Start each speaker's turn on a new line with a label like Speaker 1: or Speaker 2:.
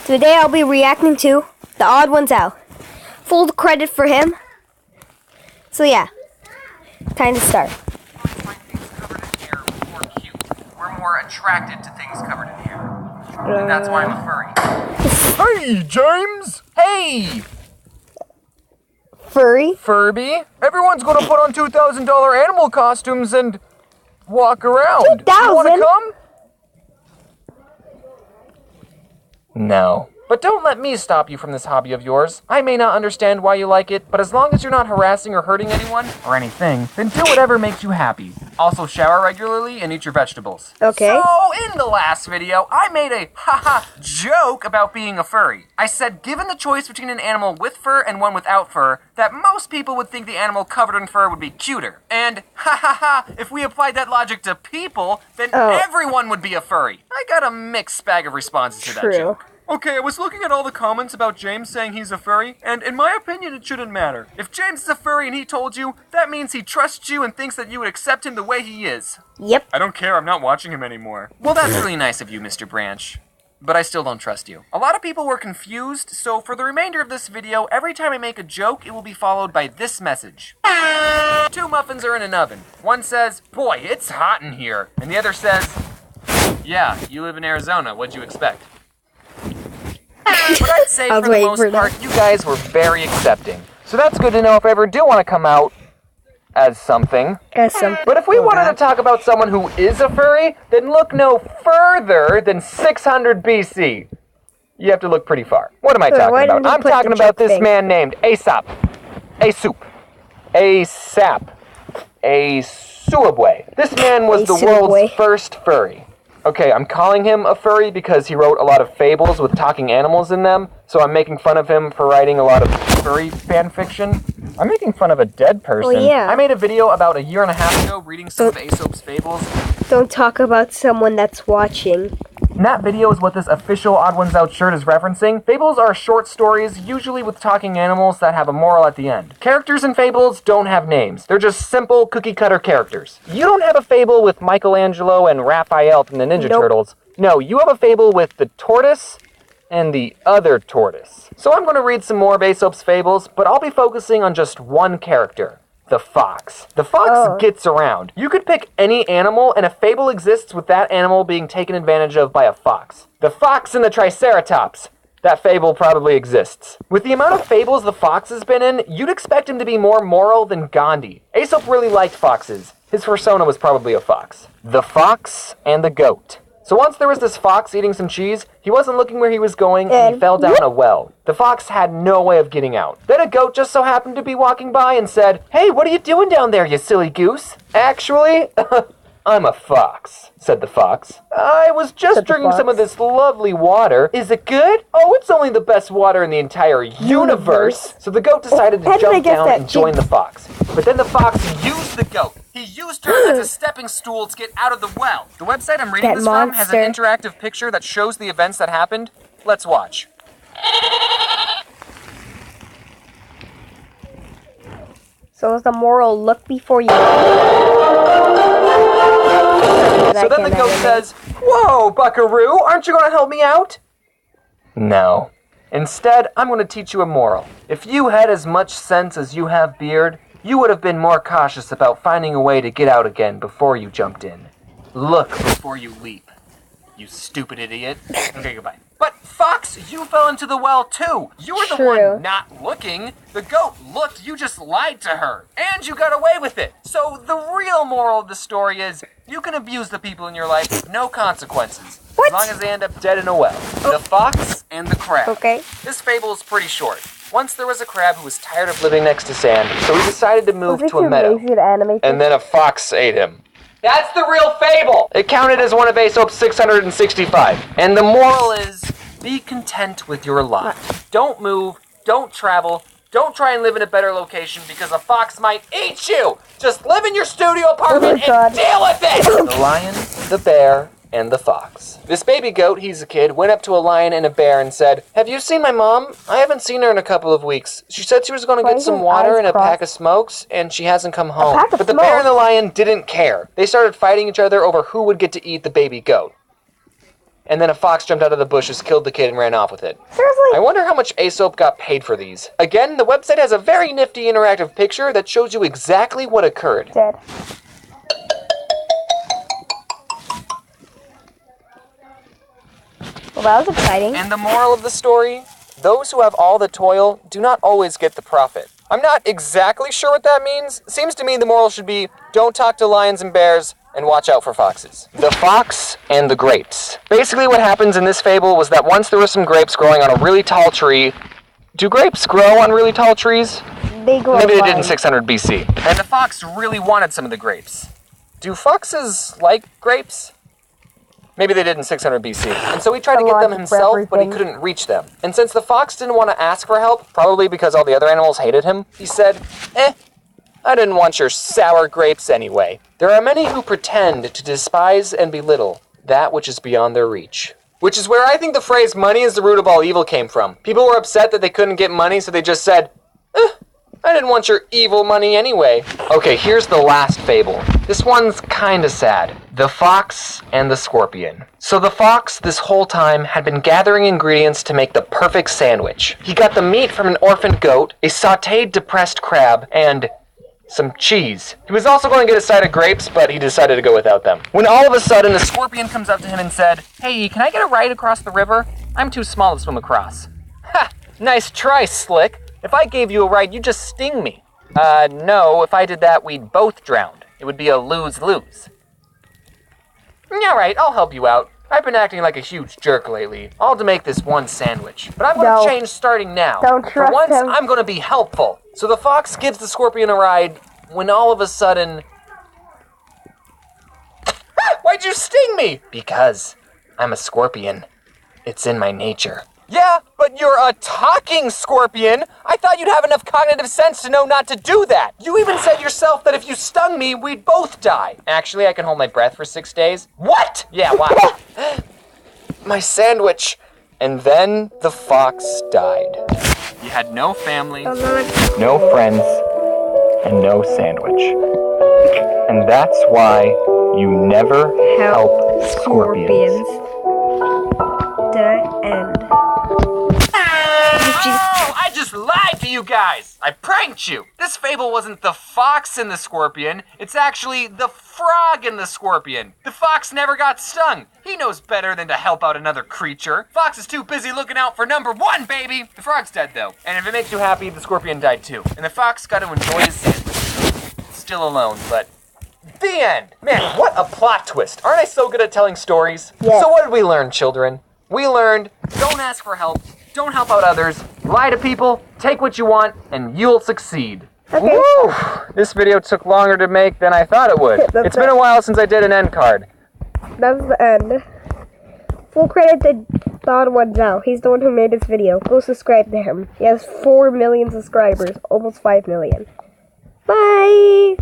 Speaker 1: Today I'll be reacting to The Odd Ones Out. Full credit for him. So yeah, time to start.
Speaker 2: Things covered in hair more cute. We're more attracted to things covered in hair. And that's why I'm a furry. Hey, James! Hey!
Speaker 1: Furry?
Speaker 2: Furby? Everyone's gonna put on $2,000 animal costumes and walk around.
Speaker 1: 2,000?
Speaker 2: You wanna come? No. But don't let me stop you from this hobby of yours. I may not understand why you like it, but as long as you're not harassing or hurting anyone, or anything, then do whatever makes you happy. Also shower regularly and eat your vegetables.
Speaker 1: Okay.
Speaker 2: So, in the last video, I made a haha joke about being a furry. I said given the choice between an animal with fur and one without fur, that most people would think the animal covered in fur would be cuter. And if we applied that logic to people, then everyone would be a furry. I got a mixed bag of responses to that joke. Okay, I was looking at all the comments about James saying he's a furry, and in my opinion, it shouldn't matter. If James is a furry and he told you, that means he trusts you and thinks that you would accept him the way he is.
Speaker 1: Yep.
Speaker 2: I don't care, I'm not watching him anymore. Well, that's really nice of you, Mr. Branch. But I still don't trust you. A lot of people were confused, so for the remainder of this video, every time I make a joke, it will be followed by this message. 2 muffins are in an oven. One says, boy, it's hot in here. And the other says, yeah, you live in Arizona, what'd you expect? But I'd say for the most part, you guys were very accepting. So that's good to know if I ever do want to come out as something. But if we wanted to talk about someone who is a furry, then look no further than 600 BC. You have to look pretty far. What am I talking about? I'm talking about this man named Aesop. Aesop. This man was the world's first furry. Okay, I'm calling him a furry because he wrote a lot of fables with talking animals in them, so I'm making fun of him for writing a lot of furry fan fiction. I'm making fun of a dead person.
Speaker 1: Well, yeah.
Speaker 2: I made a video about 1.5 years ago reading some of Aesop's fables.
Speaker 1: Don't talk about someone that's watching.
Speaker 2: And that video is what this official Odd Ones Out shirt is referencing. Fables are short stories, usually with talking animals that have a moral at the end. Characters in fables don't have names. They're just simple, cookie-cutter characters. You don't have a fable with Michelangelo and Raphael from the Ninja Turtles. No, you have a fable with the tortoise and the other tortoise. So I'm going to read some more of Aesop's fables, but I'll be focusing on just one character. The fox. The fox gets around. You could pick any animal, and a fable exists with that animal being taken advantage of by a fox. The fox and the triceratops. That fable probably exists. With the amount of fables the fox has been in, you'd expect him to be more moral than Gandhi. Aesop really liked foxes. His persona was probably a fox. The fox and the goat. So once there was this fox eating some cheese, he wasn't looking where he was going, and he fell down a well. The fox had no way of getting out. Then a goat just so happened to be walking by and said, "Hey, what are you doing down there, you silly goose?" "Actually, I'm a fox," said the fox. "I was just drinking some of this lovely water. Is it good?" "Oh, it's only the best water in the entire universe." So the goat decided to jump down and join the fox. But then the fox used the goat. He used her as a stepping stool to get out of the well. The website I'm reading this from has an interactive picture that shows the events that happened. Let's watch.
Speaker 1: So is the moral look before you...
Speaker 2: So then the goat says, "Whoa, buckaroo, aren't you going to help me out?" "No. Instead, I'm going to teach you a moral. If you had as much sense as you have beard, you would have been more cautious about finding a way to get out again before you jumped in. Look before you leap. You stupid idiot." Okay, goodbye. But, Fox, you fell into the well, too. You were the one not looking. The goat looked, you just lied to her. And you got away with it. So, the real moral of the story is, you can abuse the people in your life with no consequences. As long as they end up dead in a well. The fox and the crab.
Speaker 1: Okay.
Speaker 2: This fable is pretty short. Once there was a crab who was tired of living next to sand, so he decided to move to a meadow. And then a fox ate him. That's the real fable! It counted as one of Aesop's 665. And the moral is, be content with your lot. Don't move, don't travel, don't try and live in a better location because a fox might eat you! Just live in your studio apartment and deal with it! The lion, the bear, and the fox. This baby goat, he's a kid, went up to a lion and a bear and said, "Have you seen my mom? I haven't seen her in a couple of weeks. She said she was going to get some water and a pack of smokes, and she hasn't come home." But the bear and the lion didn't care. They started fighting each other over who would get to eat the baby goat. and then a fox jumped out of the bushes, killed the kid, and ran off with it.
Speaker 1: Seriously?
Speaker 2: I wonder how much Aesop got paid for these. Again, the website has a very nifty interactive picture that shows you exactly what occurred.
Speaker 1: Dead. Well, that was exciting.
Speaker 2: And the moral of the story? Those who have all the toil do not always get the profit. I'm not exactly sure what that means. Seems to me the moral should be, don't talk to lions and bears, and watch out for foxes. The fox and the grapes. Basically what happens in this fable was that once there were some grapes growing on a really tall tree. Do grapes grow on really tall trees?
Speaker 1: They grow
Speaker 2: Maybe they did in
Speaker 1: vine.
Speaker 2: 600 BC. And the fox really wanted some of the grapes. Do foxes like grapes? Maybe they did in 600 BC. And so he tried to get them himself, but he couldn't reach them. And since the fox didn't want to ask for help, probably because all the other animals hated him, he said, I didn't want your sour grapes anyway. There are many who pretend to despise and belittle that which is beyond their reach. Which is where I think the phrase, money is the root of all evil, came from. People were upset that they couldn't get money, so they just said, I didn't want your evil money anyway. Okay, here's the last fable. This one's kinda sad. The Fox and the Scorpion. So the fox, this whole time, had been gathering ingredients to make the perfect sandwich. He got the meat from an orphaned goat, a sautéed depressed crab, and some cheese. He was also going to get a side of grapes, but he decided to go without them. When all of a sudden, the scorpion comes up to him and said, Hey, can I get a ride across the river? I'm too small to swim across. Ha! Nice try, Slick. If I gave you a ride, you'd just sting me. No, if I did that, we'd both drown. It would be a lose-lose. Yeah, right, I'll help you out. I've been acting like a huge jerk lately, all to make this one sandwich. But I'm going to change starting now.
Speaker 1: Don't trust
Speaker 2: For once,
Speaker 1: him.
Speaker 2: I'm going to be helpful. So the fox gives the scorpion a ride when all of a sudden... Why'd you sting me? Because I'm a scorpion. It's in my nature. Yeah, but you're a talking scorpion. I thought you'd have enough cognitive sense to know not to do that. You even said yourself that if you stung me, we'd both die. Actually, I can hold my breath for 6 days. What? Yeah, why? My sandwich. And then the fox died. You had no family, no friends, and no sandwich. And that's why you never help scorpions.
Speaker 1: The end.
Speaker 2: Oh, I just lied to you guys! I pranked you! This fable wasn't the fox and the scorpion, it's actually the frog and the scorpion. The fox never got stung. He knows better than to help out another creature. Fox is too busy looking out for number one, baby! The frog's dead, though. And if it makes you happy, the scorpion died too. And the fox got to enjoy his sandwich. Still alone, but... The end! Man, what a plot twist. Aren't I so good at telling stories?
Speaker 1: Yeah.
Speaker 2: So what did we learn, children? We learned, don't ask for help, don't help out others, lie to people, take what you want, and you'll succeed.
Speaker 1: Okay.
Speaker 2: Woo! This video took longer to make than I thought it would. It's been a while since I did an end card.
Speaker 1: That's the end. Full credit to The Oddonesout. He's the one who made this video. Go subscribe to him. He has 4 million subscribers. Almost 5 million. Bye!